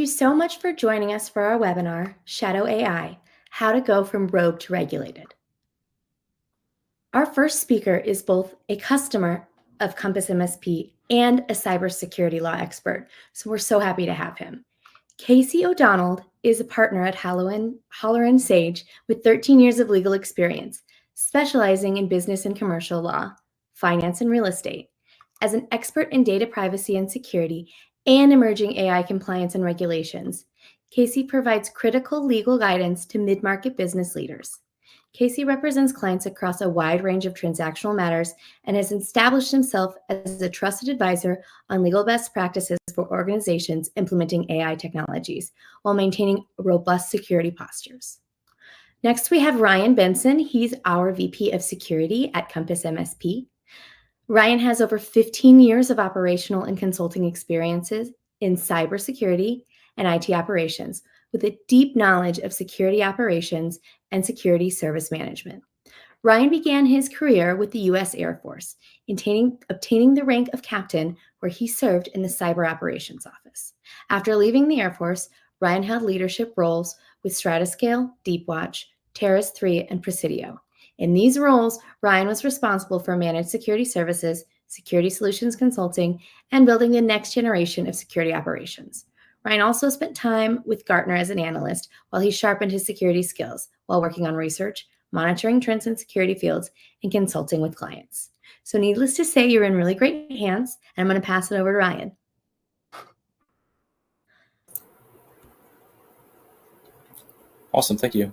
you so much for joining us for our webinar, Shadow AI, How to Go from Rogue to Regulated. Our first speaker is both a customer of Compass MSP and a cybersecurity law expert, so we're so happy to have him. Casey O'Donnell is a partner at Halloran Sage with 13 years of legal experience, specializing in business and commercial law, finance and real estate. As an expert in data privacy and security and emerging AI compliance and regulations, Casey provides critical legal guidance to mid-market business leaders. Casey represents clients across a wide range of transactional matters and has established himself as a trusted advisor on legal best practices for organizations implementing AI technologies while maintaining robust security postures. Next, we have Ryan Benson. He's our VP of Security at Compass MSP. Ryan has over 15 years of operational and consulting experiences in cybersecurity and IT operations, with a deep knowledge of security operations and security service management. Ryan began his career with the U.S. Air Force, obtaining the rank of captain, where he served in the Cyber Operations Office. After leaving the Air Force, Ryan held leadership roles with Stratascale, Deepwatch, Terrace 3, and Presidio. In these roles, Ryan was responsible for managed security services, security solutions consulting, and building the next generation of security operations. Ryan also spent time with Gartner as an analyst while he sharpened his security skills while working on research, monitoring trends in security fields, and consulting with clients. So needless to say, you're in really great hands, and I'm going to pass it over to Ryan. Awesome, thank you.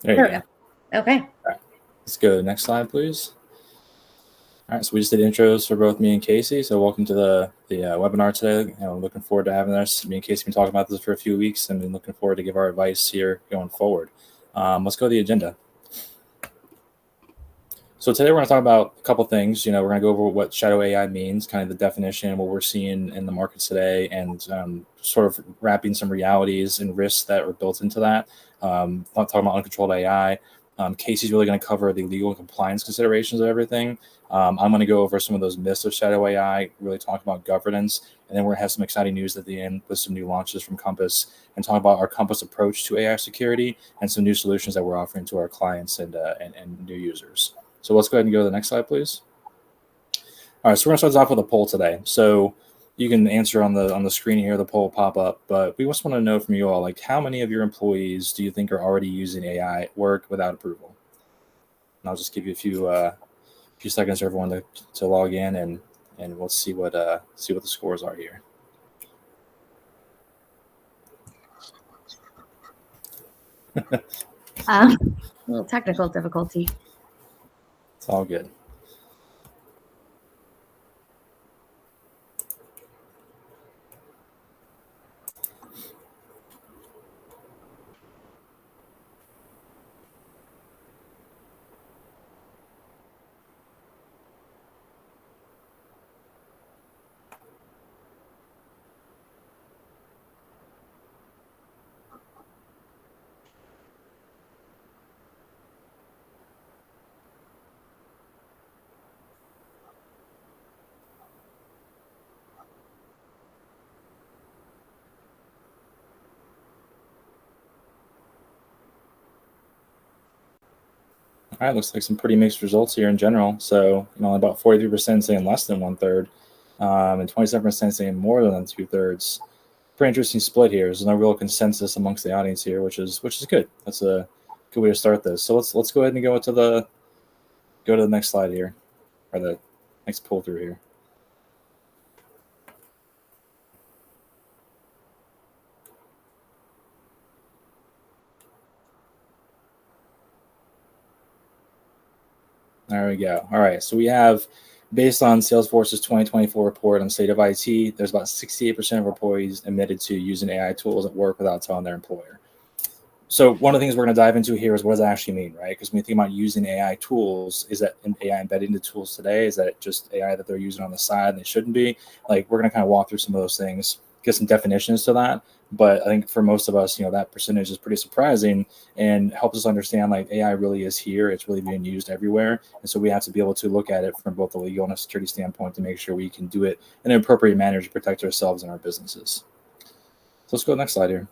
There you go. Okay. All right. Let's go. Next slide, please. All right, so we just did intros for both me and Casey. So welcome to the webinar today. Looking forward to having this. Me and Casey have been talking about this for a few weeks, and been looking forward to give our advice here going forward. Let's go to the agenda. So today we're going to talk about a couple things. We're going to go over what shadow AI means, kind of the definition, what we're seeing in the markets today, and sort of wrapping some realities and risks that are built into that. Talking about uncontrolled AI. Casey's really going to cover the legal and compliance considerations of everything. I'm going to go over some of those myths of shadow AI, really talk about governance, and then we're going to have some exciting news at the end with some new launches from Compass, and talk about our Compass approach to AI security and some new solutions that we're offering to our clients and new users. So let's go ahead and go to the next slide, please. All right, so we're going to start off with a poll today. So you can answer on the screen here, the poll will pop up, but we just want to know from you all, like, how many of your employees do you think are already using AI at work without approval? And I'll just give you a few seconds for everyone to log in, and we'll see what the scores are here. A little technical difficulty. It's all good. All right, looks like some pretty mixed results here in general. So, about 43% saying less than 1/3, and 27% saying more than 2/3. Pretty interesting split here. There's no real consensus amongst the audience here, which is good. That's a good way to start this. So let's go ahead and go to the next slide here, or the next pull through here. There we go. All right, so we have, based on Salesforce's 2024 report on state of IT, there's about 68% of employees admitted to using AI tools at work without telling their employer. So one of the things we're going to dive into here is, what does that actually mean, right? Because when you think about using AI tools, is that an AI embedded into tools today? Is that just AI that they're using on the side and they shouldn't be? Like, we're going to kind of walk through some of those things, get some definitions to that. But I think for most of us, that percentage is pretty surprising and helps us understand, like, AI really is here. It's really being used everywhere. And so we have to be able to look at it from both a legal and a security standpoint to make sure we can do it in an appropriate manner to protect ourselves and our businesses. So let's go to the next slide here.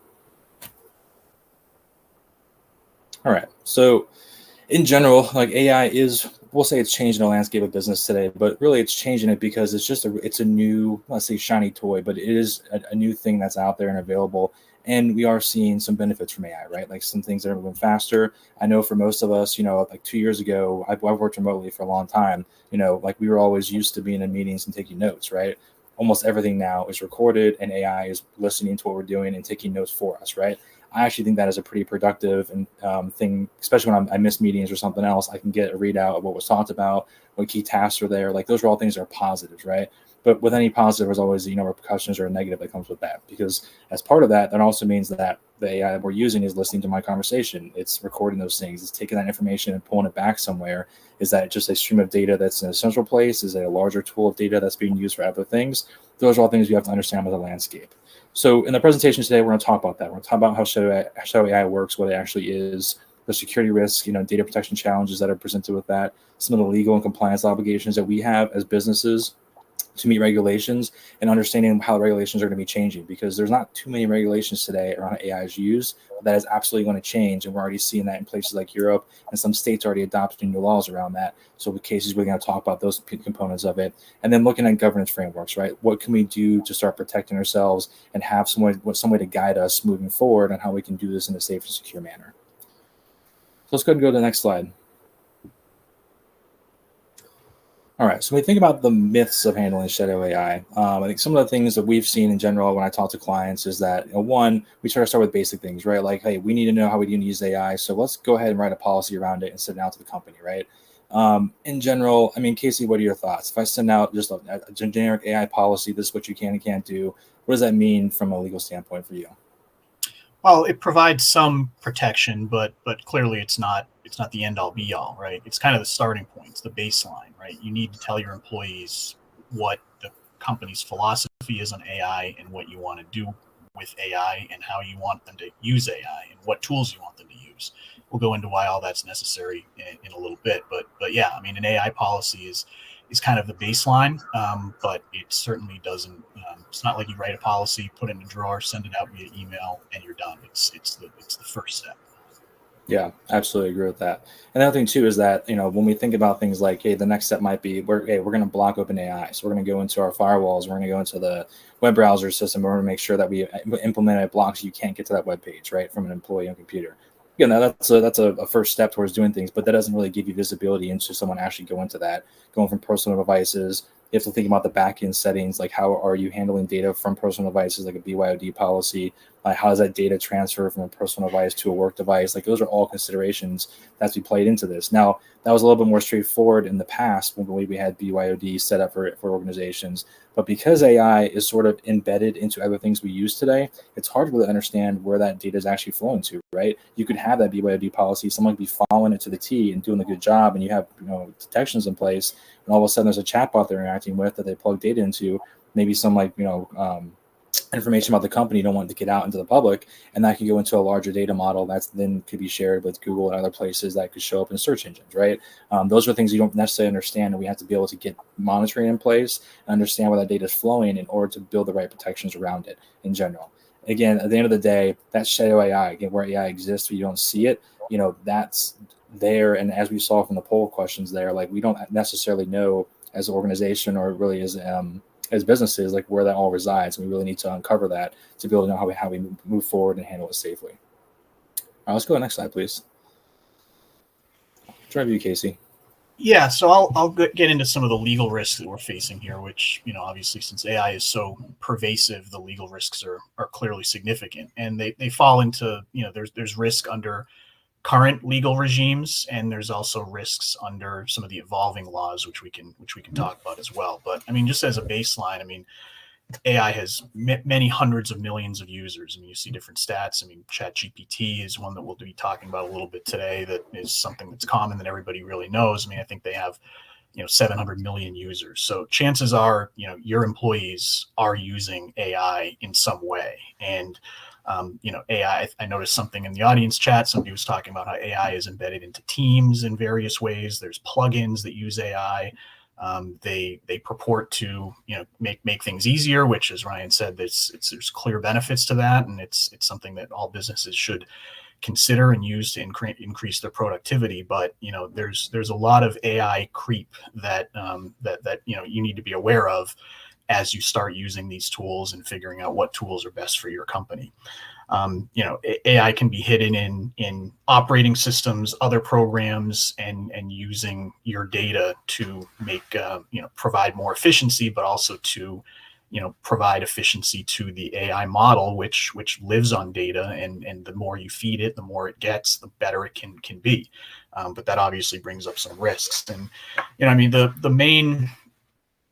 All right. So in general, like AI is, we'll say it's changing the landscape of business today, but really it's changing it because it's a new, let's say shiny toy, but it is a new thing that's out there and available. And we are seeing some benefits from AI, right? Like some things that are moving faster. I know for most of us, like 2 years ago, I've worked remotely for a long time. Like we were always used to being in meetings and taking notes, right? Almost everything now is recorded and AI is listening to what we're doing and taking notes for us, right? I actually think that is a pretty productive and thing, especially when I miss meetings or something else. I can get a readout of what was talked about, what key tasks are there. Like those are all things that are positives, right? But with any positive, there's always repercussions or a negative that comes with that. Because as part of that, that also means that the AI that we're using is listening to my conversation. It's recording those things. It's taking that information and pulling it back somewhere. Is that just a stream of data that's in a central place? Is it a larger tool of data that's being used for other things? Those are all things we have to understand with the landscape. So in the presentation today, we're going to talk about that. We're going to talk about how Shadow AI works, what it actually is, the security risks, data protection challenges that are presented with that, some of the legal and compliance obligations that we have as businesses to meet regulations, and understanding how the regulations are going to be changing, because there's not too many regulations today around how AI is used. But that is absolutely going to change, and we're already seeing that in places like Europe, and some states already adopted new laws around that. So with cases, we're going to talk about those components of it, and then looking at governance frameworks, right? What can we do to start protecting ourselves and have some way to guide us moving forward on how we can do this in a safe and secure manner. So let's go ahead and go to the next slide. All right, so when we think about the myths of handling shadow AI, I think some of the things that we've seen in general when I talk to clients is that, one, we try to start with basic things, right? Like, hey, we need to know how we can use AI, so let's go ahead and write a policy around it and send it out to the company, right? In general, I mean, Casey, what are your thoughts? If I send out just a generic AI policy, this is what you can and can't do, what does that mean from a legal standpoint for you? Well, it provides some protection, but clearly it's not the end all be all, right? It's kind of the starting point, it's the baseline, right? You need to tell your employees what the company's philosophy is on AI and what you want to do with AI and how you want them to use AI and what tools you want them to use. We'll go into why all that's necessary in a little bit, but yeah, I mean, an AI policy is kind of the baseline, but it certainly doesn't. It's not like you write a policy, put it in a drawer, send it out via email, and you're done. It's the first step. Yeah, absolutely agree with that. And the other thing too is that when we think about things like, hey, the next step might be we're going to block OpenAI, so we're going to go into our firewalls, we're going to go into the web browser system, we're going to make sure that we implement a block so you can't get to that web page, right, from an employee on computer. That's a first step towards doing things, but that doesn't really give you visibility into someone actually going to that, going from personal devices. You have to think about the backend settings, like how are you handling data from personal devices, like a BYOD policy. Like how does that data transfer from a personal device to a work device? Like those are all considerations that's be played into this. Now, that was a little bit more straightforward in the past when we had BYOD set up for organizations. But because AI is sort of embedded into other things we use today, it's hard to really understand where that data is actually flowing to, right? You could have that BYOD policy, someone could be following it to the T and doing a good job, and you have detections in place, and all of a sudden there's a chatbot they're interacting with that they plug data into, maybe some information about the company you don't want to get out into the public, and that can go into a larger data model that's then could be shared with Google and other places that could show up in search engines, right? Those are things you don't necessarily understand, and we have to be able to get monitoring in place and understand where that data is flowing in order to build the right protections around it in general. Again, at the end of the day, that's shadow AI, again, where AI exists, but you don't see it, that's there. And as we saw from the poll questions there, like we don't necessarily know as an organization or really as businesses, like where that all resides. And we really need to uncover that to be able to know how we move forward and handle it safely. All right, let's go to the next slide, please. Try to you, Casey. Yeah, so I'll get into some of the legal risks that we're facing here, which, obviously since AI is so pervasive, the legal risks are clearly significant. And they fall into, there's risk under current legal regimes, and there's also risks under some of the evolving laws, which we can talk about as well. But I mean, just as a baseline, I mean, AI has many hundreds of millions of users. I mean, you see different stats. I mean, ChatGPT is one that we'll be talking about a little bit today. That is something that's common that everybody really knows. I mean, I think they have 700 million users. So chances are, your employees are using AI in some way. And AI, I noticed something in the audience chat. Somebody was talking about how AI is embedded into Teams in various ways. There's plugins that use AI. They purport to make things easier, which, as Ryan said, there's clear benefits to that, and it's something that all businesses should consider and use to increase their productivity. But there's a lot of AI creep that you need to be aware of as you start using these tools and figuring out what tools are best for your company. AI can be hidden in operating systems, other programs, and using your data to make provide more efficiency, but also to provide efficiency to the AI model, which lives on data, and the more you feed it, the more it gets, the better it can be. But that obviously brings up some risks. And the main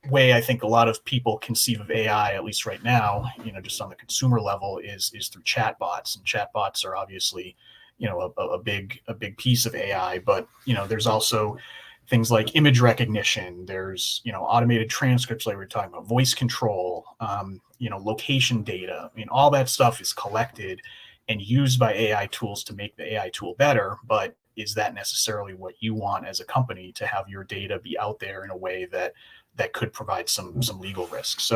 way I think a lot of people conceive of AI, at least right now, just on the consumer level, is through chatbots. And chatbots are obviously, a big piece of AI. But there's also things like image recognition. There's automated transcripts, like we were talking about, voice control, location data. All that stuff is collected and used by AI tools to make the AI tool better. But is that necessarily what you want as a company, to have your data be out there in a way that could provide some legal risks?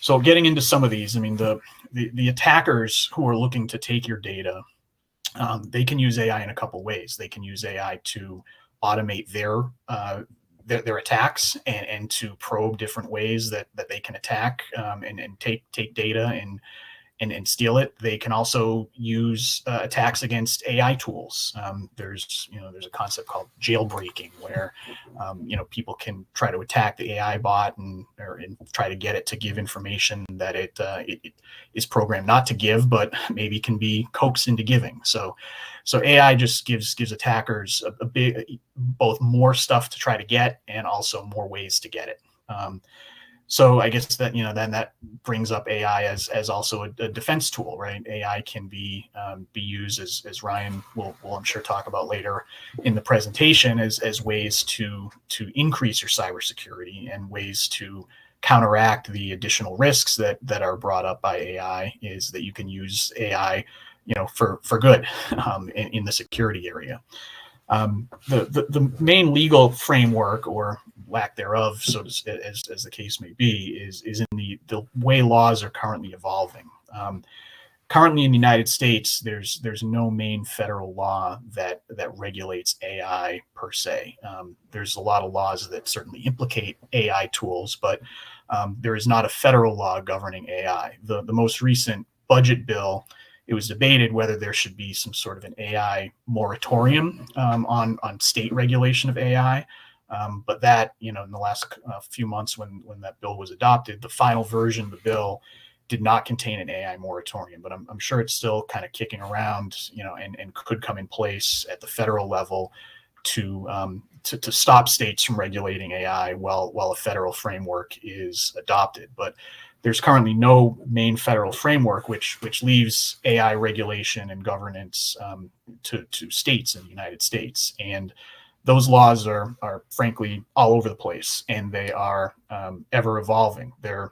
So getting into some of these, the attackers who are looking to take your data, they can use AI in a couple ways. They can use AI to automate their attacks and to probe different ways that they can attack and take data and steal it. They can also use attacks against AI tools. There's a concept called jailbreaking, where people can try to attack the AI bot and try to get it to give information that it is programmed not to give, but maybe can be coaxed into giving. So AI just gives attackers a big, both more stuff to try to get and also more ways to get it. So I guess that then that brings up AI as also a defense tool, right? AI can be used, as Ryan will I'm sure talk about later in the presentation, as ways to increase your cybersecurity, and ways to counteract the additional risks that are brought up by AI. Is that you can use AI for good in the security area. The main legal framework, or lack thereof, so as the case may be, is in the way laws are currently evolving. Currently in the United States, there's no main federal law that regulates AI per se. There's a lot of laws that certainly implicate AI tools, but there is not a federal law governing AI. The most recent budget bill, it was debated whether there should be some sort of an AI moratorium on state regulation of AI. But that, in the last few months when that bill was adopted, the final version of the bill did not contain an AI moratorium. But I'm sure it's still kind of kicking around, and could come in place at the federal level to stop states from regulating AI while a federal framework is adopted. But there's currently no main federal framework, which leaves AI regulation and governance to states in the United States. And those laws are frankly all over the place, and they are ever evolving. I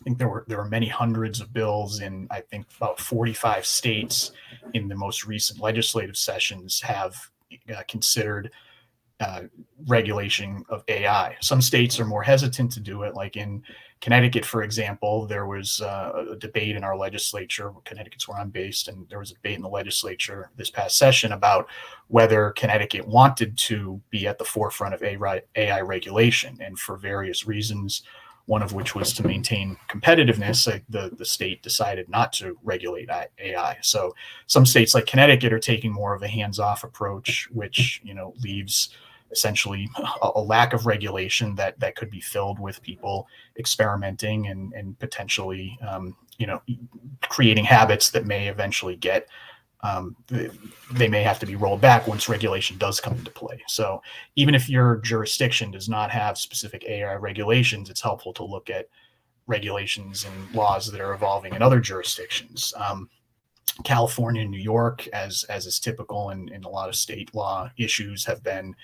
think there were many hundreds of bills in, I think, about 45 states in the most recent legislative sessions have considered regulation of AI. Some states are more hesitant to do it, like in Connecticut, for example. There was a debate in our legislature. Connecticut's where I'm based, and there was a debate in the legislature this past session about whether Connecticut wanted to be at the forefront of AI regulation, and for various reasons, one of which was to maintain competitiveness, the state decided not to regulate AI. So some states like Connecticut are taking more of a hands-off approach, which leaves essentially a lack of regulation that could be filled with people experimenting and potentially creating habits that may eventually get they may have to be rolled back once regulation does come into play. So even if your jurisdiction does not have specific AI regulations, it's helpful to look at regulations and laws that are evolving in other jurisdictions. California and New York, as is typical in a lot of state law issues, have been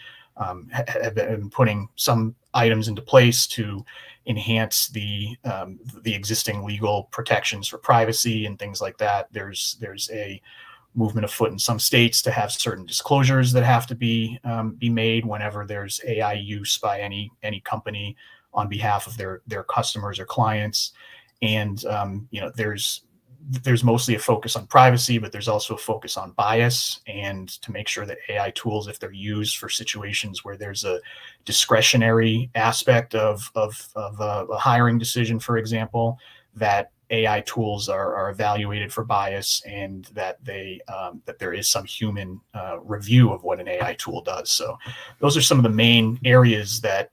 putting some items into place to enhance the existing legal protections for privacy and things like that. There's a movement afoot in some states to have certain disclosures that have to be made whenever there's AI use by any company on behalf of their customers or clients. And there's mostly a focus on privacy, but there's also a focus on bias, and to make sure that AI tools, if they're used for situations where there's a discretionary aspect of a hiring decision, for example, that AI tools are evaluated for bias, and that that there is some human review of what an AI tool does. So those are some of the main areas that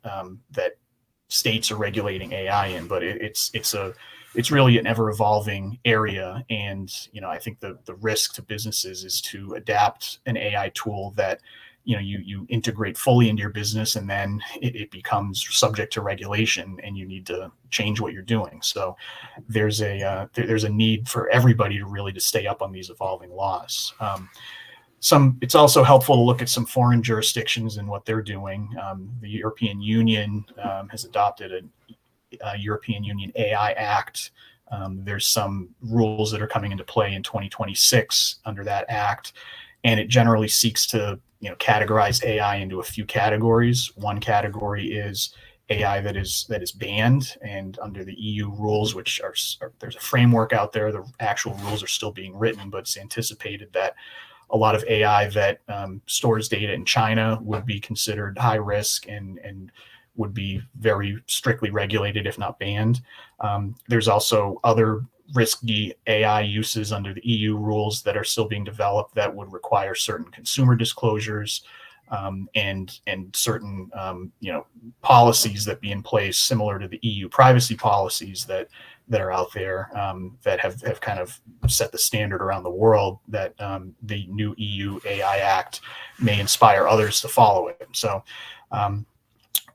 states are regulating AI in, but it's really an ever evolving area. And, I think the risk to businesses is to adapt an AI tool that, you integrate fully into your business, and then it becomes subject to regulation, and you need to change what you're doing. So there's a need for everybody to really to stay up on these evolving laws. It's also helpful to look at some foreign jurisdictions and what they're doing. The European Union has adopted a European Union AI Act. There's some rules that are coming into play in 2026 under that act, and it generally seeks to categorize AI into a few categories. One category is AI that is banned, and under the EU rules, which are there's a framework out there. The actual rules are still being written, but it's anticipated that a lot of AI that stores data in China would be considered high risk and would be very strictly regulated, if not banned. There's also other risky AI uses under the EU rules that are still being developed that would require certain consumer disclosures, and certain policies that be in place similar to the EU privacy policies that are out there, that have kind of set the standard around the world, that the new EU AI Act may inspire others to follow it. So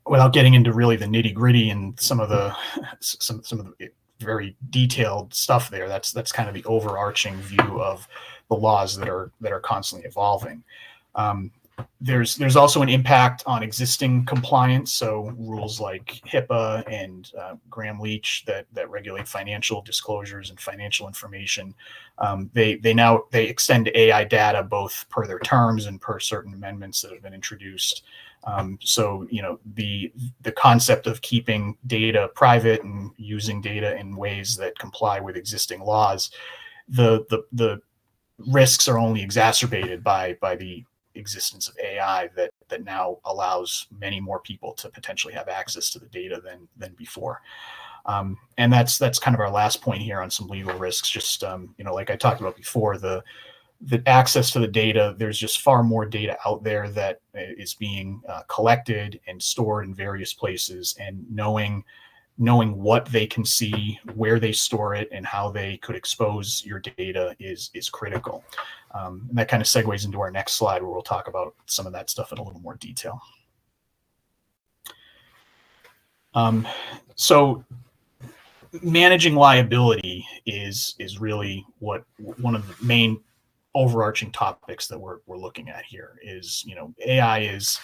without getting into really the nitty gritty and some of the very detailed stuff there, that's kind of the overarching view of the laws that are constantly evolving. There's also an impact on existing compliance. So rules like HIPAA and Gramm-Leach that regulate financial disclosures and financial information, they extend to AI data both per their terms and per certain amendments that have been introduced. So the concept of keeping data private and using data in ways that comply with existing laws, the risks are only exacerbated by the existence of AI that now allows many more people to potentially have access to the data than before. And that's kind of our last point here on some legal risks. Just like I talked about before, the access to the data, there's just far more data out there that is being collected and stored in various places, and knowing what they can see, where they store it, and how they could expose your data is critical. And that kind of segues into our next slide, where we'll talk about some of that stuff in a little more detail. So managing liability is really one of the main overarching topics that we're looking at here. Is AI is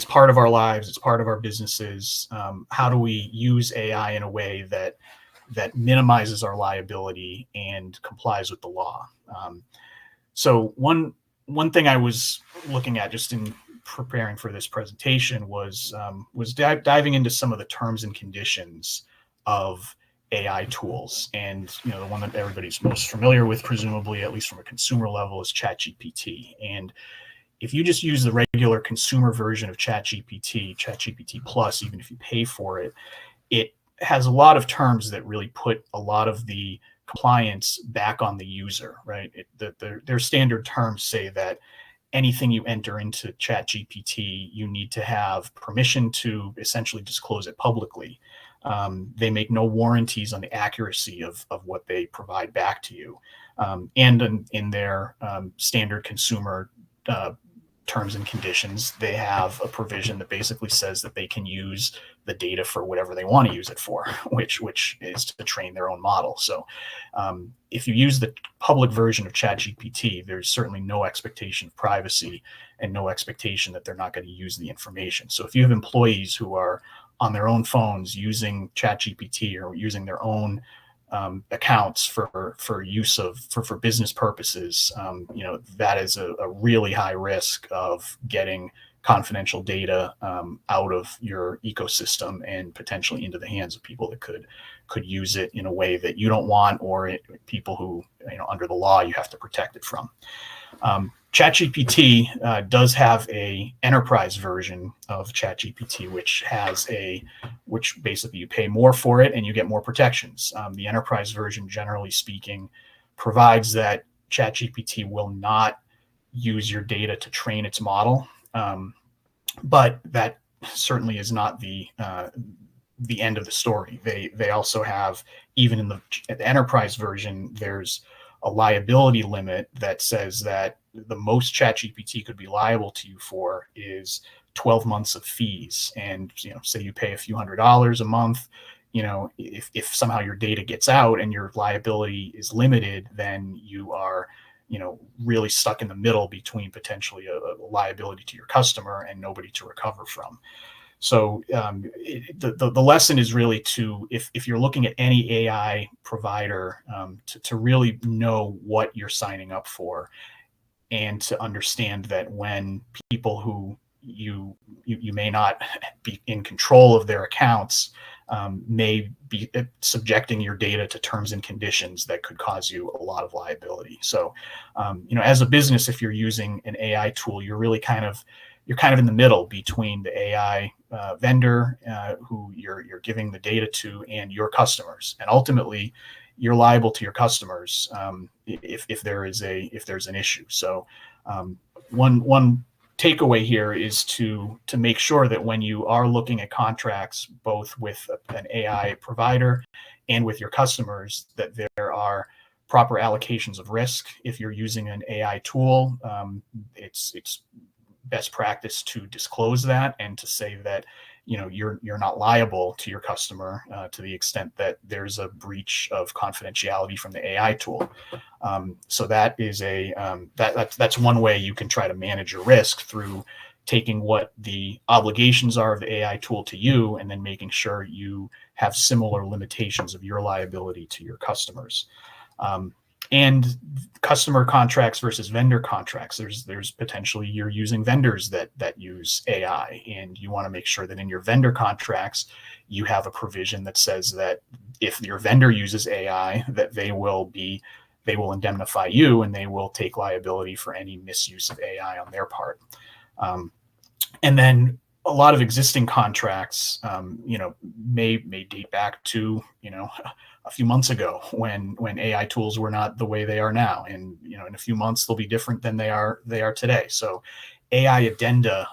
part of our lives, it's part of our businesses. How do we use AI in a way that minimizes our liability and complies with the law? So one thing I was looking at just in preparing for this presentation was diving into some of the terms and conditions of AI tools. And the one that everybody's most familiar with, presumably, at least from a consumer level, is ChatGPT. And if you just use the regular consumer version of ChatGPT Plus, even if you pay for it, it has a lot of terms that really put a lot of the compliance back on the user, right? Their standard terms say that anything you enter into ChatGPT, you need to have permission to essentially disclose it publicly. They make no warranties on the accuracy of what they provide back to you. And in their standard consumer terms and conditions, they have a provision that basically says that they can use the data for whatever they want to use it for, which is to train their own model. So if you use the public version of ChatGPT, there's certainly no expectation of privacy and no expectation that they're not going to use the information. So if you have employees who are on their own phones using ChatGPT or using their own accounts for use of for business purposes, that is a really high risk of getting confidential data out of your ecosystem and potentially into the hands of people that could use it in a way that you don't want, or people who, under the law, you have to protect it from. ChatGPT does have a enterprise version of ChatGPT, which basically you pay more for it and you get more protections. The enterprise version, generally speaking, provides that ChatGPT will not use your data to train its model, but that certainly is not the end of the story. They also have, even in the enterprise version, there's a liability limit that says that the most ChatGPT could be liable to you for is 12 months of fees. And say you pay a few $100s a month, if somehow your data gets out and your liability is limited, then you are really stuck in the middle between potentially a liability to your customer and nobody to recover from. So the lesson is really if you're looking at any AI provider, to really know what you're signing up for, and to understand that when people who you may not be in control of their accounts may be subjecting your data to terms and conditions that could cause you a lot of liability. So, as a business, if you're using an AI tool, you're really kind of in the middle between the AI vendor who you're giving the data to and your customers, and ultimately you're liable to your customers if there's an issue. So one takeaway here is to make sure that when you are looking at contracts, both with an AI provider and with your customers, that there are proper allocations of risk. If you're using an AI tool, it's best practice to disclose that and to say that you're not liable to your customer to the extent that there's a breach of confidentiality from the AI tool. So that is that's one way you can try to manage your risk, through taking what the obligations are of the AI tool to you and then making sure you have similar limitations of your liability to your customers. And customer contracts versus vendor contracts, there's potentially you're using vendors that use AI, and you want to make sure that in your vendor contracts you have a provision that says that if your vendor uses AI, that they will indemnify you and they will take liability for any misuse of AI on their part. And then a lot of existing contracts, may date back to a few months ago when AI tools were not the way they are now, and in a few months they'll be different than they are today. So AI addenda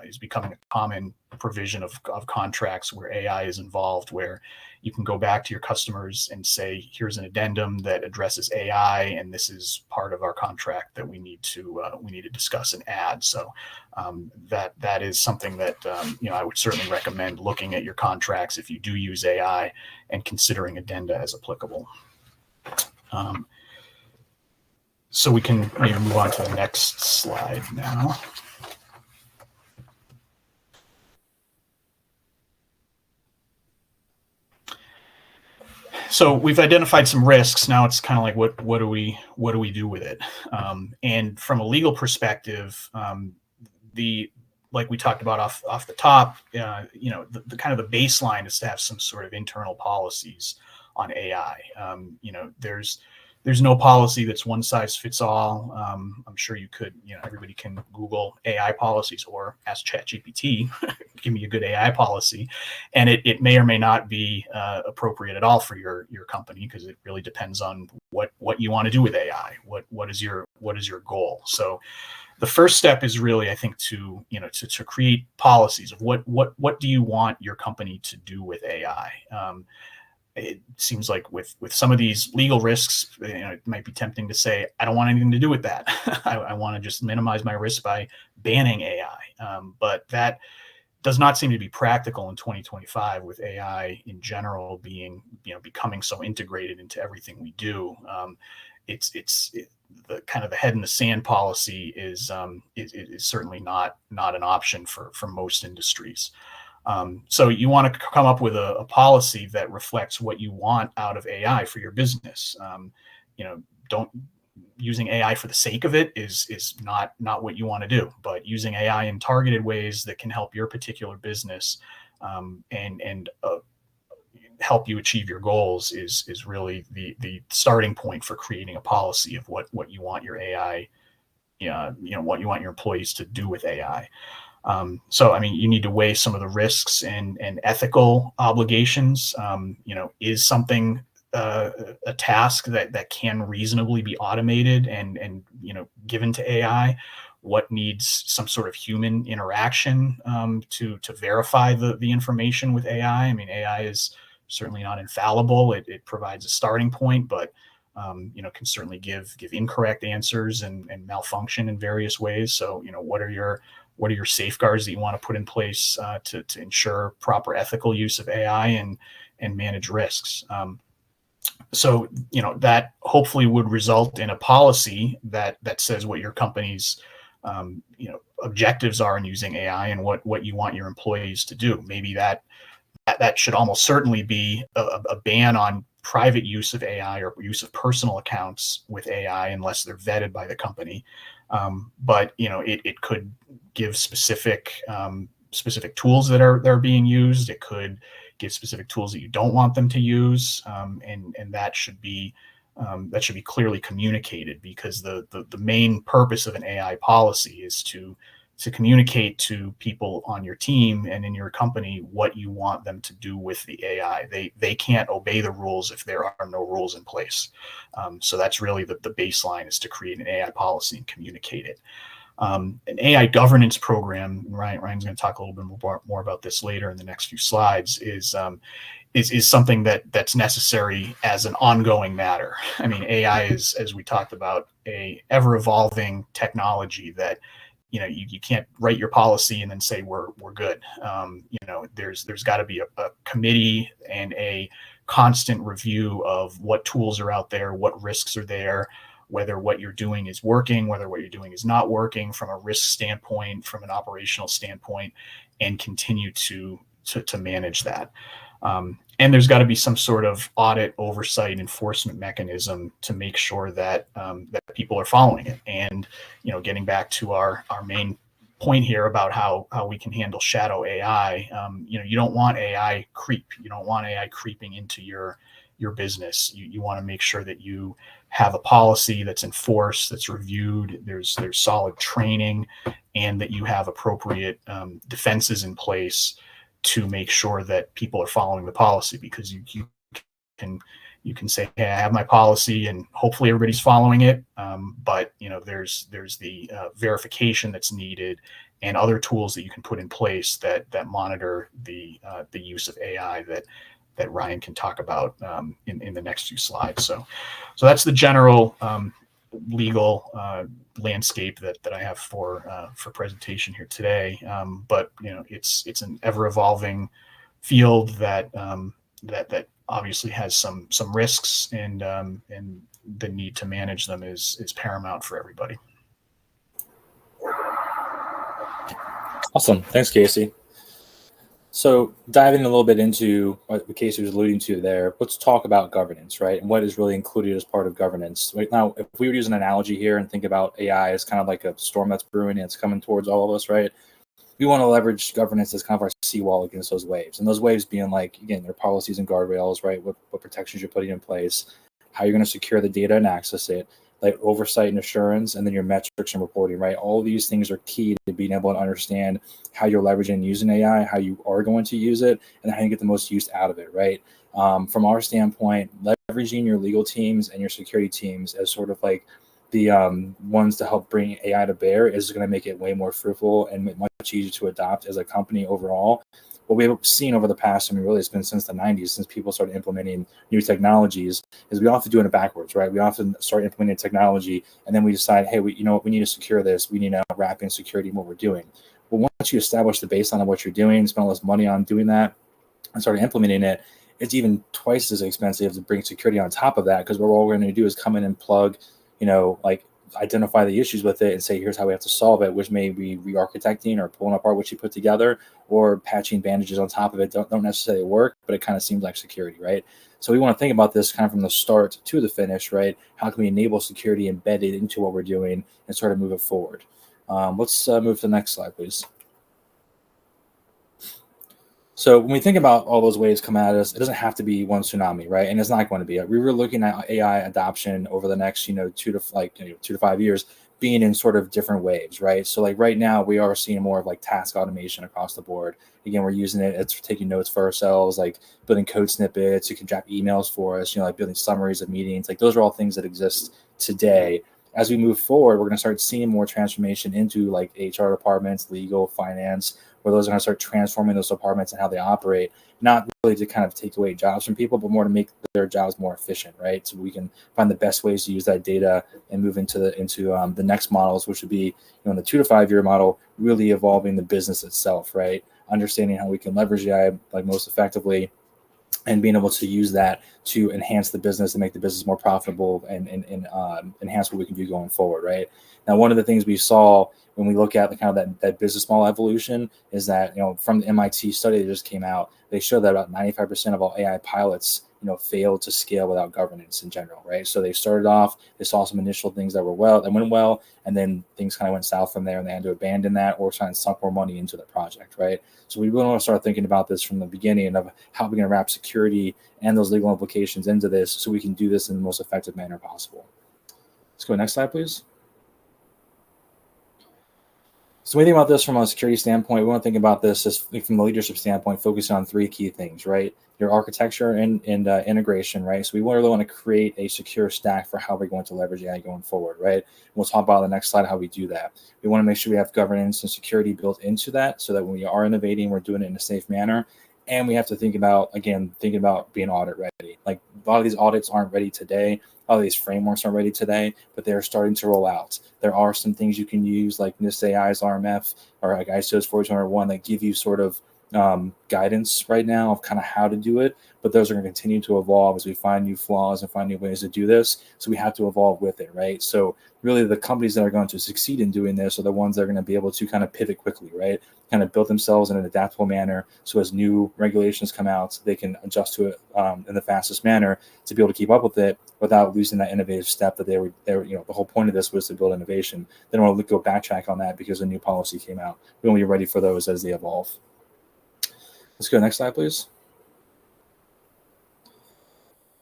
is becoming a common provision of contracts where AI is involved, where you can go back to your customers and say, here's an addendum that addresses AI, and this is part of our contract that we need to discuss and add. So that is something that I would certainly recommend looking at your contracts if you do use AI and considering addenda as applicable. So we can maybe move on to the next slide now. So we've identified some risks. Now it's kind of like, what do we do with it? And from a legal perspective, like we talked about off the top, the kind of the baseline is to have some sort of internal policies on AI. There's no policy that's one size fits all. I'm sure you could, everybody can Google AI policies or ask ChatGPT, give me a good AI policy, and it may or may not be appropriate at all for your company, because it really depends on what you want to do with AI. What is your goal? So the first step is really, I think, to create policies of what do you want your company to do with AI. It seems like with some of these legal risks, it might be tempting to say, I don't want anything to do with that. I want to just minimize my risk by banning AI. But that does not seem to be practical in 2025, with AI in general becoming so integrated into everything we do. The kind of the head in the sand policy is certainly not an option for most industries. So you want to come up with a policy that reflects what you want out of AI for your business. Don't using AI for the sake of it is not what you want to do, but using AI in targeted ways that can help your particular business and help you achieve your goals is really the starting point for creating a policy of what you want your AI, what you want your employees to do with AI. So, I mean, you need to weigh some of the risks and ethical obligations. Is something a task that can reasonably be automated and given to AI? What needs some sort of human interaction to verify the information with AI? I mean, AI is certainly not infallible. It provides a starting point, but can certainly give incorrect answers and malfunction in various ways. So, what are your safeguards that you want to put in place to ensure proper ethical use of AI and manage risks? So, that hopefully would result in a policy that says what your company's objectives are in using AI and what you want your employees to do. Maybe that should almost certainly be a ban on private use of AI or use of personal accounts with AI unless they're vetted by the company. But it could give specific tools that are being used. It could give specific tools that you don't want them to use, and that should be clearly communicated, because the main purpose of an AI policy is to communicate to people on your team and in your company what you want them to do with the AI. They can't obey the rules if there are no rules in place. So that's really the baseline, is to create an AI policy and communicate it. An AI governance program, Ryan's going to talk a little bit more about this later in the next few slides, is something that's necessary as an ongoing matter. I mean, AI is, as we talked about, a ever evolving technology that you can't write your policy and then say we're good. There's got to be a committee and a constant review of what tools are out there, what risks are there, whether what you're doing is working, whether what you're doing is not working from a risk standpoint, from an operational standpoint, and continue to manage that. And there's got to be some sort of audit, oversight, enforcement mechanism to make sure that that people are following it. And getting back to our main point here about how we can handle shadow AI, you don't want AI creep. You don't want AI creeping into your business. You want to make sure that you have a policy that's enforced, that's reviewed, there's solid training, and that you have appropriate defenses in place to make sure that people are following the policy. Because you can say, hey, I have my policy and hopefully everybody's following it, but there's the verification that's needed, and other tools that you can put in place that monitor the use of AI that Ryan can talk about in the next few slides. So that's the general legal landscape that I have for presentation here today. But it's an ever evolving field that obviously has some risks, and the need to manage them is paramount for everybody. Awesome. Thanks, Casey. So diving a little bit into what Casey was alluding to there, let's talk about governance, right? And what is really included as part of governance. Right now, if we were to use an analogy here and think about AI as kind of like a storm that's brewing and it's coming towards all of us, right? We want to leverage governance as kind of our seawall against those waves. And those waves being like, again, their policies and guardrails, right? What protections you're putting in place, how you're going to secure the data and access it, like oversight and assurance, and then your metrics and reporting, right? All of these things are key to being able to understand how you're leveraging and using AI, how you are going to use it, and how you get the most use out of it, right? From our standpoint, leveraging your legal teams and your security teams as sort of like the ones to help bring AI to bear is going to make it way more fruitful and much easier to adopt as a company overall. What we've seen over the past, really it's been since the 90s, since people started implementing new technologies, is we often do it backwards, right? We often start implementing technology and then we decide, hey, we need to secure this. We need to wrap in security in what we're doing. But once you establish the baseline of what you're doing, spend less money on doing that and start implementing it, it's even twice as expensive to bring security on top of that, because what we're all going to do is come in and plug, like identify the issues with it and say, here's how we have to solve it, which may be re-architecting or pulling apart what you put together, or patching bandages on top of it don't necessarily work, but it kind of seems like security, right? So we want to think about this kind of from the start to the finish, right? How can we enable security embedded into what we're doing and sort of move it forward? Let's move to the next slide, please. So when we think about all those waves come at us, it doesn't have to be one tsunami, right? And it's not going to be. We were looking at AI adoption over the next, 2 to 5 years being in sort of different waves, right? So like right now we are seeing more of like task automation across the board. Again, we're using it. It's taking notes for ourselves, like building code snippets. You can draft emails for us, like building summaries of meetings. Like those are all things that exist today. As we move forward, we're going to start seeing more transformation into like HR departments, legal, finance, where those are going to start transforming those departments and how they operate, not really to kind of take away jobs from people, but more to make their jobs more efficient, right? So we can find the best ways to use that data and move into the next models, which would be, in the 2 to 5 year model, really evolving the business itself, right? Understanding how we can leverage AI like most effectively, and being able to use that to enhance the business and make the business more profitable and enhance what we can do going forward, right? Now, one of the things we saw when we look at the kind of that business model evolution is that, from the MIT study that just came out, they showed that about 95% of all AI pilots, failed to scale without governance in general, right? So they started off, they saw some initial things that went well, and then things kind of went south from there, and they had to abandon that or try and sunk more money into the project, right? So we really want to start thinking about this from the beginning of how we're going to wrap security and those legal implications into this so we can do this in the most effective manner possible. Let's go next slide, please. So when we think about this from a security standpoint, we want to think about this as from the leadership standpoint, focusing on 3 key things, right? Your architecture and integration, right? So we really want to create a secure stack for how we're going to leverage AI going forward, right? We'll talk about on the next slide how we do that. We want to make sure we have governance and security built into that so that when we are innovating, we're doing it in a safe manner. And we have to think about being audit ready. Like a lot of these audits aren't ready today. A lot of these frameworks aren't ready today, but they're starting to roll out. There are some things you can use like NIST AI's RMF or like ISO's 42001 that give you sort of guidance right now of kind of how to do it, but those are going to continue to evolve as we find new flaws and find new ways to do this. So we have to evolve with it, right? So really the companies that are going to succeed in doing this are the ones that are going to be able to kind of pivot quickly, right? Kind of build themselves in an adaptable manner. So as new regulations come out, they can adjust to it in the fastest manner to be able to keep up with it without losing that innovative step that they were, the whole point of this was to build innovation. They don't want to go backtrack on that because a new policy came out. We want to be ready for those as they evolve. Let's go next slide, please.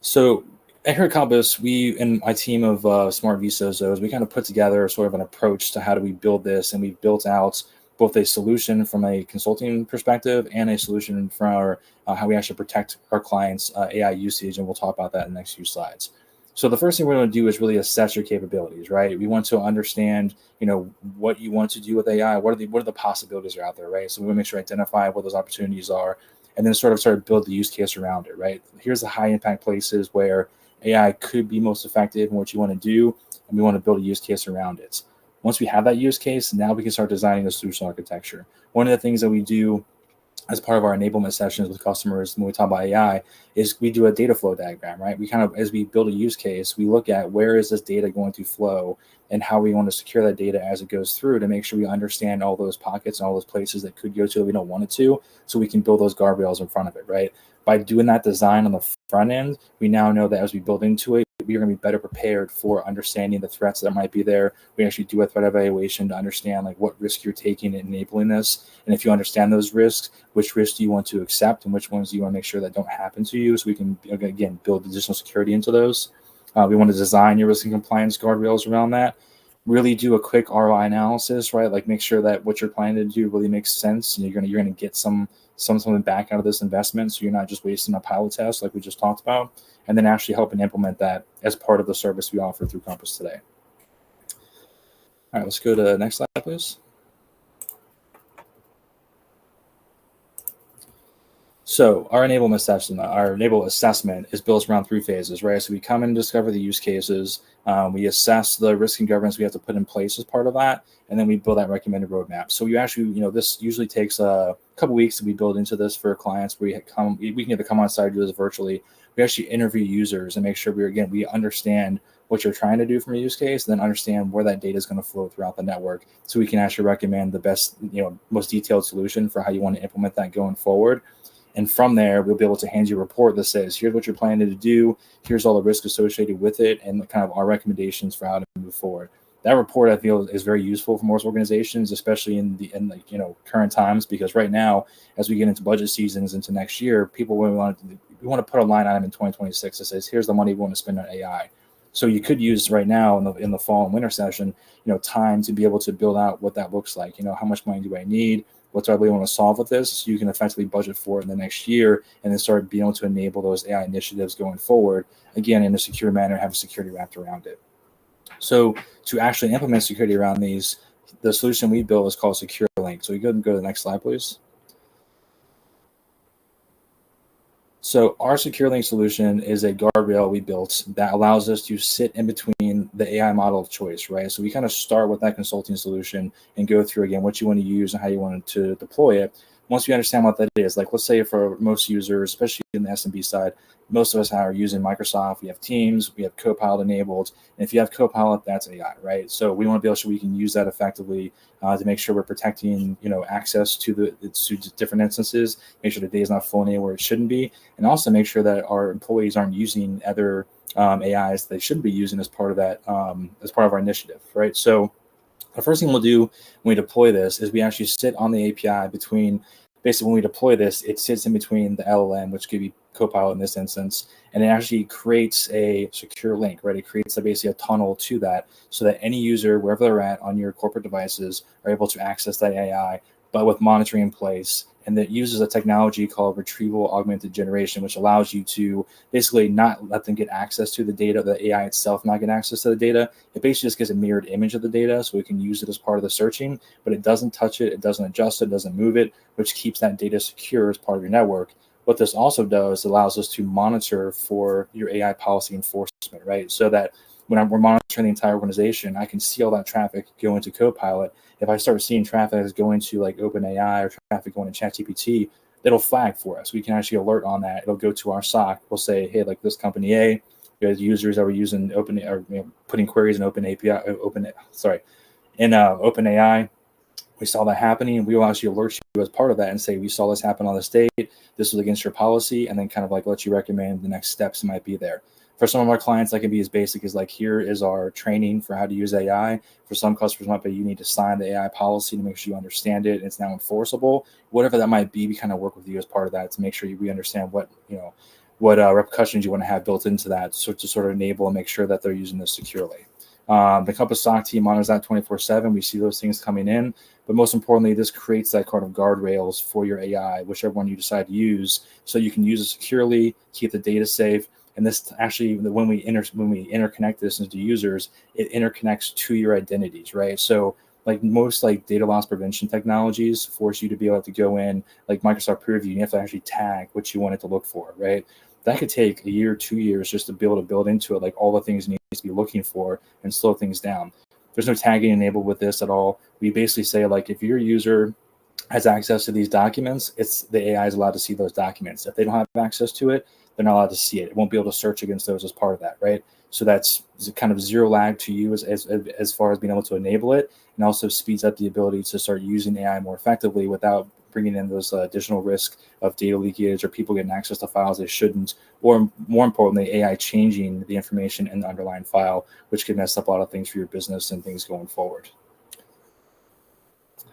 So at here at Compass, we and my team of smart VSOs, we kind of put together sort of an approach to how do we build this, and we've built out both a solution from a consulting perspective and a solution for how we actually protect our clients' AI usage, and we'll talk about that in the next few slides. So the first thing we're going to do is really assess your capabilities, right? We want to understand, what you want to do with AI. What are the possibilities that are out there, right? So we want to make sure to identify what those opportunities are, and then sort of build the use case around it, right? Here's the high impact places where AI could be most effective and what you want to do, and we want to build a use case around it. Once we have that use case, now we can start designing the solution architecture. One of the things that we do as part of our enablement sessions with customers when we talk about AI is we do a data flow diagram, right? We kind of, as we build a use case, we look at where is this data going to flow and how we want to secure that data as it goes through to make sure we understand all those pockets and all those places that could go to that we don't want it to, so we can build those guardrails in front of it, right? By doing that design on the front end, we now know that as we build into it, we're going to be better prepared for understanding the threats that might be there. We actually do a threat evaluation to understand like what risk you're taking in enabling this. And if you understand those risks, which risks do you want to accept and which ones do you want to make sure that don't happen to you, so we can, again, build additional security into those. We want to design your risk and compliance guardrails around that. Really do a quick ROI analysis, right? Like make sure that what you're planning to do really makes sense, and you're gonna get something back out of this investment, so you're not just wasting a pilot test like we just talked about, and then actually help and implement that as part of the service we offer through Compass today. All right, let's go to the next slide, please. So our enable assessment is built around 3 phases, right? So we come and discover the use cases, we assess the risk and governance we have to put in place as part of that, and then we build that recommended roadmap. So you actually, this usually takes a couple weeks to be built into this for clients. We can either come on site or do this virtually. We actually interview users and make sure we understand what you're trying to do from a use case, and then understand where that data is going to flow throughout the network, so we can actually recommend the best, most detailed solution for how you want to implement that going forward. And from there, we'll be able to hand you a report that says, here's what you're planning to do, here's all the risk associated with it, and kind of our recommendations for how to move forward. That report, I feel, is very useful for most organizations, especially in the current times, because right now, as we get into budget seasons into next year, people want to put a line item in 2026 that says, here's the money we want to spend on AI. So you could use right now in the fall and winter session, time to be able to build out what that looks like. How much money do I need? What do I really want to solve with this? So you can effectively budget for it in the next year, and then start being able to enable those AI initiatives going forward, again, in a secure manner, have security wrapped around it. So to actually implement security around these, the solution we built is called Secure Link. So you go to the next slide, please. So our Secure Link solution is a guardrail we built that allows us to sit in between the AI model of choice, right? So we kind of start with that consulting solution and go through, again, what you want to use and how you want to deploy it. Once you understand what that is, like let's say for most users, especially in the SMB side, most of us are using Microsoft. We have Teams, we have Copilot enabled. And if you have Copilot, that's AI, right? So we want to be able to, we can use that effectively to make sure we're protecting, access to different instances, make sure the data is not flowing anywhere it shouldn't be, and also make sure that our employees aren't using other AIs they shouldn't be using as part of that, as part of our initiative, right? So the first thing we'll do when we deploy this is we actually sit on the API between, basically when we deploy this, it sits in between the LLM, which could be Copilot in this instance, and it actually creates a secure link, right? It creates basically a tunnel to that, so that any user, wherever they're at on your corporate devices, are able to access that AI, but with monitoring in place. And that uses a technology called retrieval augmented generation, which allows you to basically not let them get access to the data, the AI itself not get access to the data. It basically just gives a mirrored image of the data, so we can use it as part of the searching, but it doesn't touch it, it doesn't adjust it, it doesn't move it, which keeps that data secure as part of your network. What this also does allows us to monitor for your AI policy enforcement, right? So that when we're monitoring the entire organization, I can see all that traffic go into Copilot. If I start seeing traffic that's going to like OpenAI or traffic going to ChatGPT, it'll flag for us. We can actually alert on that. It'll go to our SOC. We'll say, hey, like this company A, we have users that were using putting queries in OpenAI. We saw that happening, and we will actually alert you as part of that and say, we saw this happen on this date. This was against your policy, and then kind of like let you recommend the next steps might be there. For some of our clients, that can be as basic as like, here is our training for how to use AI. For some customers, might be you need to sign the AI policy to make sure you understand it. It's now enforceable. Whatever that might be, we kind of work with you as part of that to make sure we understand what repercussions you want to have built into that, so to sort of enable and make sure that they're using this securely. The Compass SOC team monitors that 24/7. We see those things coming in, but most importantly, this creates that kind of guardrails for your AI, whichever one you decide to use, so you can use it securely, keep the data safe. And this actually, when we interconnect this into users, it interconnects to your identities, right? So like most like data loss prevention technologies force you to be able to go in, like Microsoft Purview, you have to actually tag what you want it to look for, right? That could take a year, 2 years just to be able to build into it, like all the things it needs to be looking for and slow things down. There's no tagging enabled with this at all. We basically say, like, if your user has access to these documents, it's the AI is allowed to see those documents. If they don't have access to it, they're not allowed to see it. It won't be able to search against those as part of that, right? So that's kind of zero lag to you as far as being able to enable it, and also speeds up the ability to start using AI more effectively without bringing in those additional risk of data leakage or people getting access to files they shouldn't, or more importantly, AI changing the information in the underlying file, which could mess up a lot of things for your business and things going forward.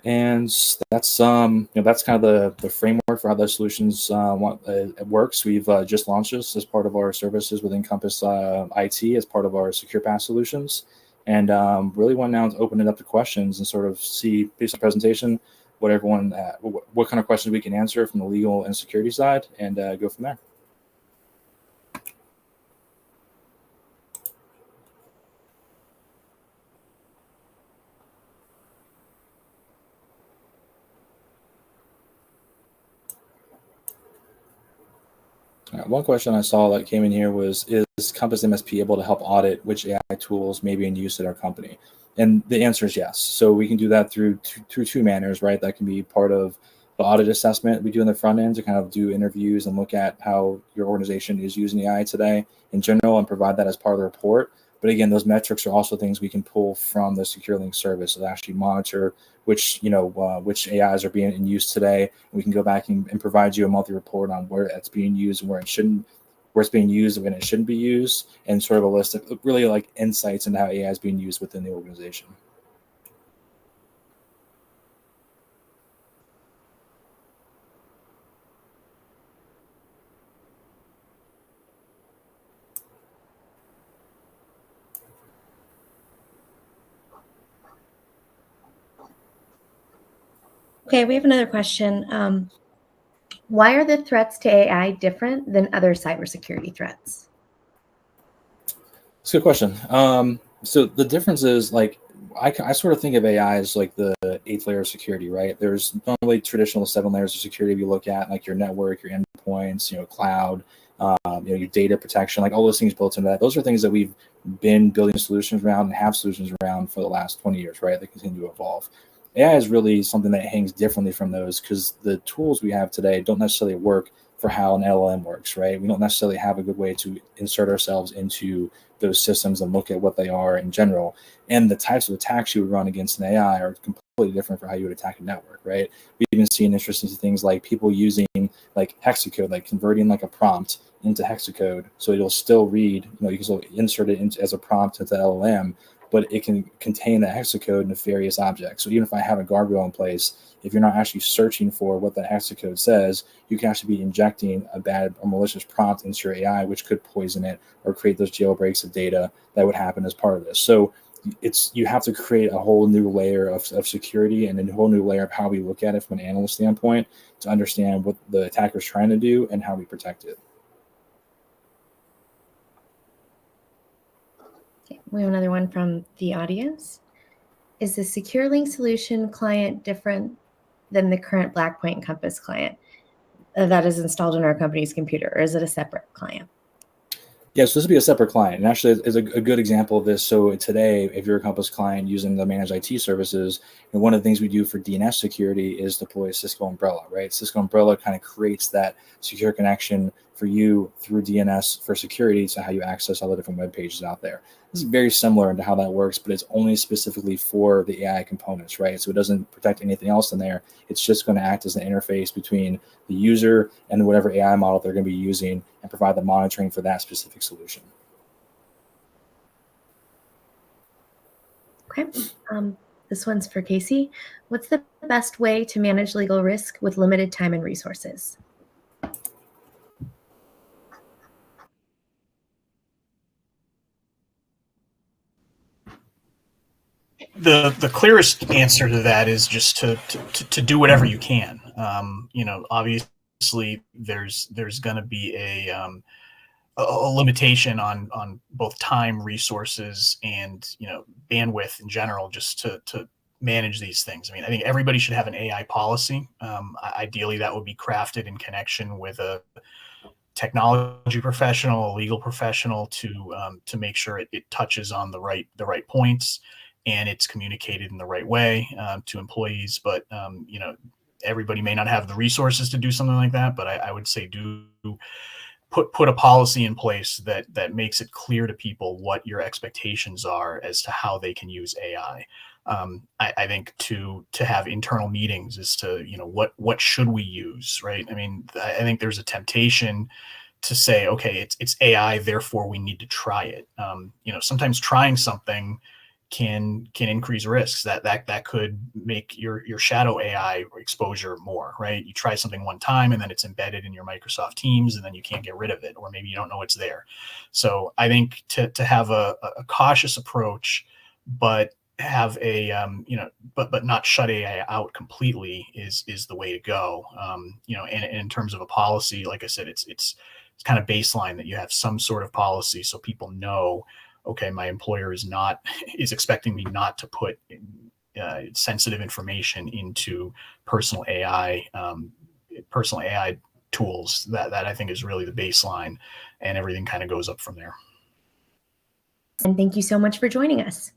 And that's that's kind of the framework for how those solutions it works. We've just launched this as part of our services within Compass IT as part of our Secure Pass solutions, and really want now to open it up to questions and sort of see, based on presentation, what everyone what kind of questions we can answer from the legal and security side, and go from there. One question I saw that came in here was, is Compass MSP able to help audit which AI tools may be in use at our company? And the answer is yes. So we can do that through two manners, right? That can be part of the audit assessment we do in the front end to kind of do interviews and look at how your organization is using AI today in general and provide that as part of the report. But again, those metrics are also things we can pull from the SecureLink service to actually monitor which which AIs are being in use today. And we can go back and provide you a monthly report on where it's being used and where it's being used and when it shouldn't be used, and sort of a list of really like insights into how AI is being used within the organization. Okay, we have another question. Why are the threats to AI different than other cybersecurity threats? It's a good question. So the difference is like I sort of think of AI as like the eighth layer of security, right? There's not only traditional 7 layers of security if you look at like your network, your endpoints, cloud, your data protection, like all those things built into that. Those are things that we've been building solutions around and have solutions around for the last 20 years, right? They continue to evolve. AI is really something that hangs differently from those because the tools we have today don't necessarily work for how an LLM works, right? We don't necessarily have a good way to insert ourselves into those systems and look at what they are in general. And the types of attacks you would run against an AI are completely different from how you would attack a network, right? We've even seen interesting things like people using like hexacode, like converting like a prompt into hexacode, so it'll still read. You can still insert it into as a prompt into LLM, but it can contain that hexacode nefarious objects. So even if I have a guardrail in place, if you're not actually searching for what that hexacode says, you can actually be injecting a bad or malicious prompt into your AI, which could poison it or create those jailbreaks of data that would happen as part of this. So you have to create a whole new layer of security and a whole new layer of how we look at it from an analyst standpoint to understand what the attacker is trying to do and how we protect it. Okay, we have another one from the audience. Is the SecureLink solution client different than the current Blackpoint and Compass client that is installed in our company's computer, or is it a separate client? Yeah, so this would be a separate client. And actually, it's a good example of this. So today, if you're a Compass client using the managed IT services, and one of the things we do for DNS security is deploy Cisco Umbrella, right? Cisco Umbrella kind of creates that secure connection for you through DNS for security to how you access all the different web pages out there. This is very similar into how that works, but it's only specifically for the AI components, right? So it doesn't protect anything else in there. It's just going to act as an interface between the user and whatever AI model they're going to be using and provide the monitoring for that specific solution. Okay. This one's for Casey. What's the best way to manage legal risk with limited time and resources? The clearest answer to that is just to do whatever you can. Obviously there's going to be a limitation on both time, resources, and bandwidth in general, just to manage these things. I think everybody should have an AI policy. Ideally, that would be crafted in connection with a technology professional, a legal professional, to make sure it touches on the right points and it's communicated in the right way to employees. But everybody may not have the resources to do something like that. But I would say put a policy in place that makes it clear to people what your expectations are as to how they can use AI. I think to have internal meetings as to what should we use, right? I think there's a temptation to say, okay, it's AI, therefore we need to try it. Sometimes trying something can increase risks that could make your shadow AI exposure more, right? You try something one time and then it's embedded in your Microsoft Teams and then you can't get rid of it, or maybe you don't know it's there. So I think to have a cautious approach, but have a but not shut AI out completely is the way to go. And in terms of a policy, like I said, it's kind of baseline that you have some sort of policy so people know, okay, my employer is expecting me not to put sensitive information into personal AI tools. That I think is really the baseline, and everything kind of goes up from there. And thank you so much for joining us.